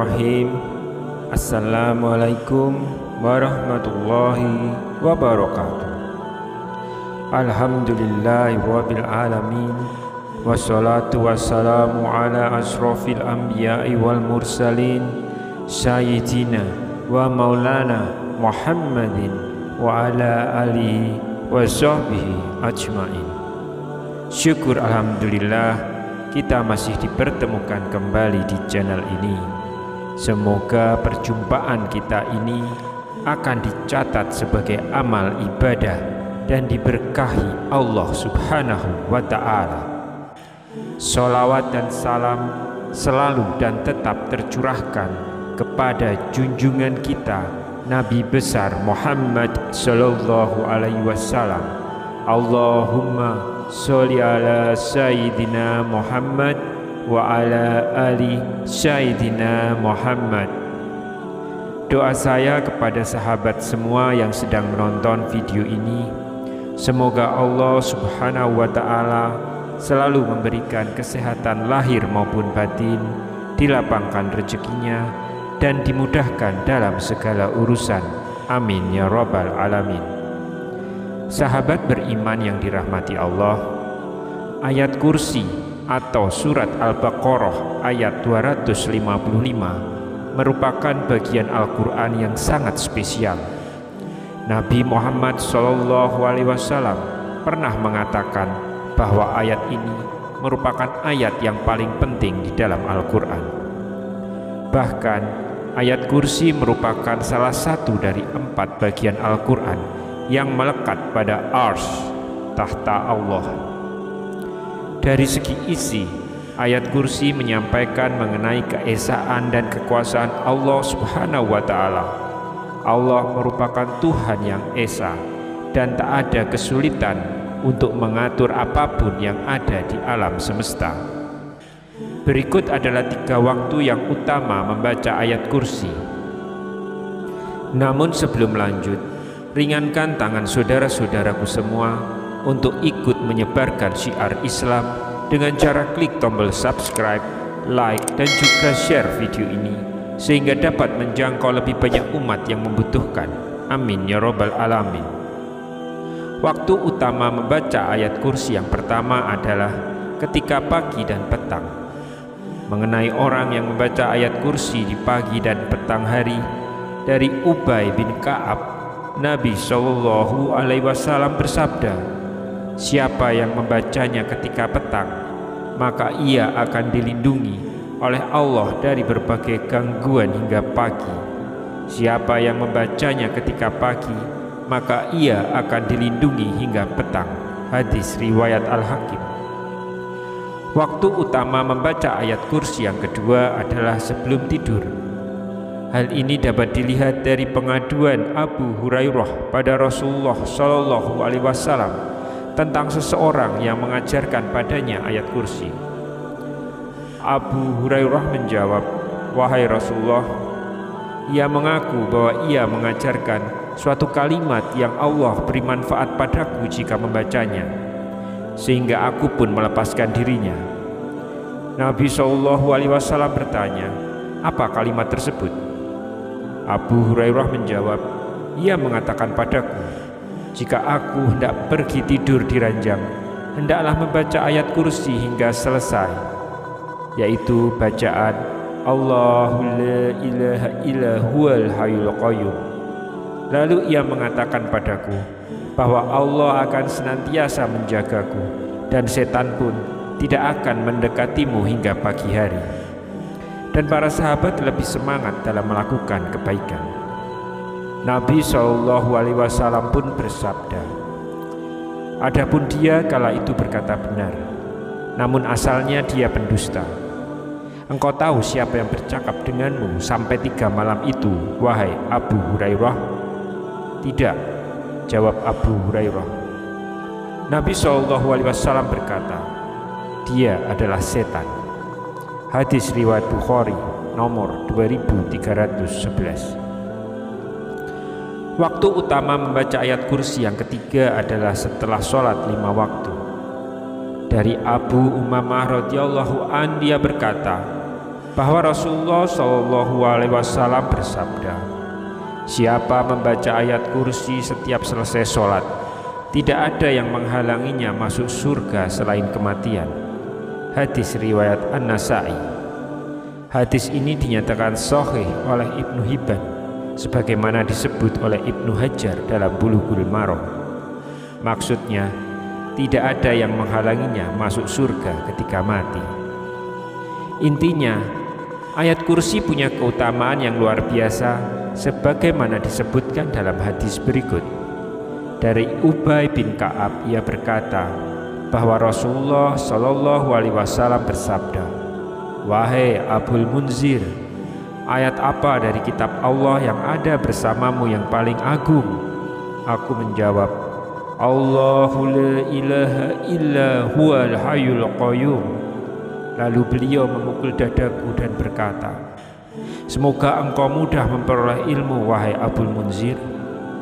Bismillahirrahmanirrahim. Assalamualaikum warahmatullahi wabarakatuh. Alhamdulillahi rabbil alamin. Wassalatu wassalamu ala asrofil anbiya'i wal mursalin Sayyidina wa maulana Muhammadin wa ala alihi wa sahbihi ajma'in. Syukur alhamdulillah kita masih dipertemukan kembali di channel ini. Semoga perjumpaan kita ini akan dicatat sebagai amal ibadah dan diberkahi Allah Subhanahu wa ta'ala. Sholawat dan salam selalu dan tetap tercurahkan kepada junjungan kita Nabi besar Muhammad sallallahu alaihi wasallam. Allahumma sholli ala Sayyidina Muhammad wa ala ali Sayyidina Muhammad. Doa saya kepada sahabat semua yang sedang menonton video ini, semoga Allah Subhanahu wa ta'ala selalu memberikan kesehatan lahir maupun batin, dilapangkan rezekinya, dan dimudahkan dalam segala urusan. Amin ya rabbal alamin. Sahabat beriman yang dirahmati Allah, ayat kursi atau surat Al-Baqarah ayat 255 merupakan bagian Al-Quran yang sangat spesial. Nabi Muhammad SAW pernah mengatakan bahwa ayat ini merupakan ayat yang paling penting di dalam Al-Quran. Bahkan ayat kursi merupakan salah satu dari 4 bagian Al-Quran yang melekat pada arsy tahta Allah. Dari segi isi, ayat kursi menyampaikan mengenai keesaan dan kekuasaan Allah Subhanahu wa ta'ala. Allah merupakan Tuhan yang esa dan tak ada kesulitan untuk mengatur apapun yang ada di alam semesta. Berikut adalah 3 waktu yang utama membaca ayat kursi. Namun sebelum lanjut, ringankan tangan saudara-saudaraku semua untuk ikut menyebarkan syiar Islam dengan cara klik tombol subscribe, like, dan juga share video ini sehingga dapat menjangkau lebih banyak umat yang membutuhkan. Amin ya rabbal alamin. Waktu utama membaca ayat kursi yang pertama adalah ketika pagi dan petang. Mengenai orang yang membaca ayat kursi di pagi dan petang hari, dari Ubay bin Ka'ab, Nabi Shallallahu alaihi wasallam bersabda, siapa yang membacanya ketika petang, maka ia akan dilindungi oleh Allah dari berbagai gangguan hingga pagi. Siapa yang membacanya ketika pagi, maka ia akan dilindungi hingga petang. Hadis riwayat Al-Hakim. Waktu utama membaca ayat kursi yang kedua adalah sebelum tidur. Hal ini dapat dilihat dari pengaduan Abu Hurairah pada Rasulullah Shallallahu alaihi wasallam tentang seseorang yang mengajarkan padanya ayat kursi. Abu Hurairah menjawab, "Wahai Rasulullah," ia mengaku bahwa ia mengajarkan suatu kalimat yang Allah beri manfaat padaku jika membacanya, sehingga aku pun melepaskan dirinya. Nabi Shallallahu alaihi wasallam bertanya, "Apa kalimat tersebut?" Abu Hurairah menjawab, ia mengatakan padaku, jika aku hendak pergi tidur di ranjang, hendaklah membaca ayat kursi hingga selesai, yaitu bacaan Allahu la ilaha illa huwal hayyul qayyum. Lalu ia mengatakan padaku bahwa Allah akan senantiasa menjagaku dan setan pun tidak akan mendekatimu hingga pagi hari. Dan para sahabat lebih semangat dalam melakukan kebaikan. Nabi SAW pun bersabda, adapun dia kala itu berkata benar, namun asalnya dia pendusta. Engkau tahu siapa yang bercakap denganmu sampai 3 malam itu, wahai Abu Hurairah? Tidak, jawab Abu Hurairah. Nabi SAW berkata, dia adalah setan. Hadis riwayat Bukhari nomor 2311. Waktu utama membaca ayat kursi yang ketiga adalah setelah sholat 5 waktu. Dari Abu Umamah radhiyallahu an, dia berkata, bahwa Rasulullah SAW bersabda, siapa membaca ayat kursi setiap selesai sholat, tidak ada yang menghalanginya masuk surga selain kematian. Hadis riwayat An-Nasa'i. Hadis ini dinyatakan sahih oleh Ibnu Hibban sebagaimana disebut oleh Ibnu Hajar dalam Bulughul Maram. Maksudnya, tidak ada yang menghalanginya masuk surga ketika mati. Intinya, ayat kursi punya keutamaan yang luar biasa sebagaimana disebutkan dalam hadis berikut. Dari Ubay bin Ka'ab, ia berkata bahwa Rasulullah SAW bersabda, wahai Abul Munzir, ayat apa dari kitab Allah yang ada bersamamu yang paling agung? Aku menjawab, Allahu la ilaha illa huwal hayyul qayyum. Lalu beliau memukul dadaku dan berkata, semoga engkau mudah memperoleh ilmu wahai Abul Munzir.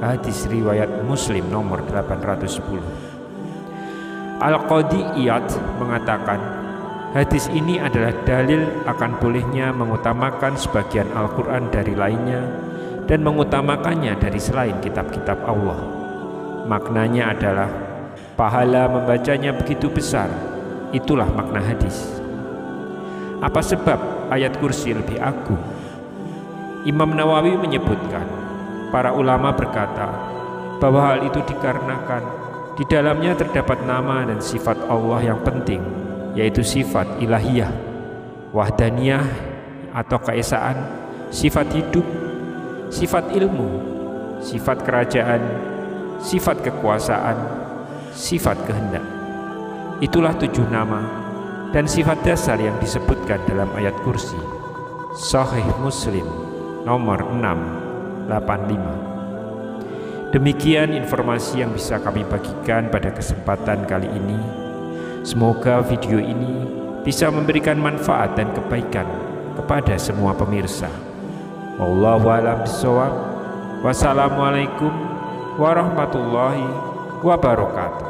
Hadis riwayat Muslim nomor 810. Al-Qadi Iyad mengatakan, hadis ini adalah dalil akan bolehnya mengutamakan sebagian Al-Quran dari lainnya dan mengutamakannya dari selain kitab-kitab Allah. Maknanya adalah pahala membacanya begitu besar. Itulah makna hadis. Apa sebab ayat kursi lebih agung? Imam Nawawi menyebutkan, para ulama berkata bahwa hal itu dikarenakan di dalamnya terdapat nama dan sifat Allah yang penting, yaitu sifat ilahiyah, wahdaniyah atau keesaan, sifat hidup, sifat ilmu, sifat kerajaan, sifat kekuasaan, sifat kehendak. Itulah 7 nama dan sifat dasar yang disebutkan dalam ayat kursi. Sahih Muslim nomor 685. Demikian informasi yang bisa kami bagikan pada kesempatan kali ini. Semoga video ini bisa memberikan manfaat dan kebaikan kepada semua pemirsa. Wallahu a'lam bishawab. Wassalamualaikum warahmatullahi wabarakatuh.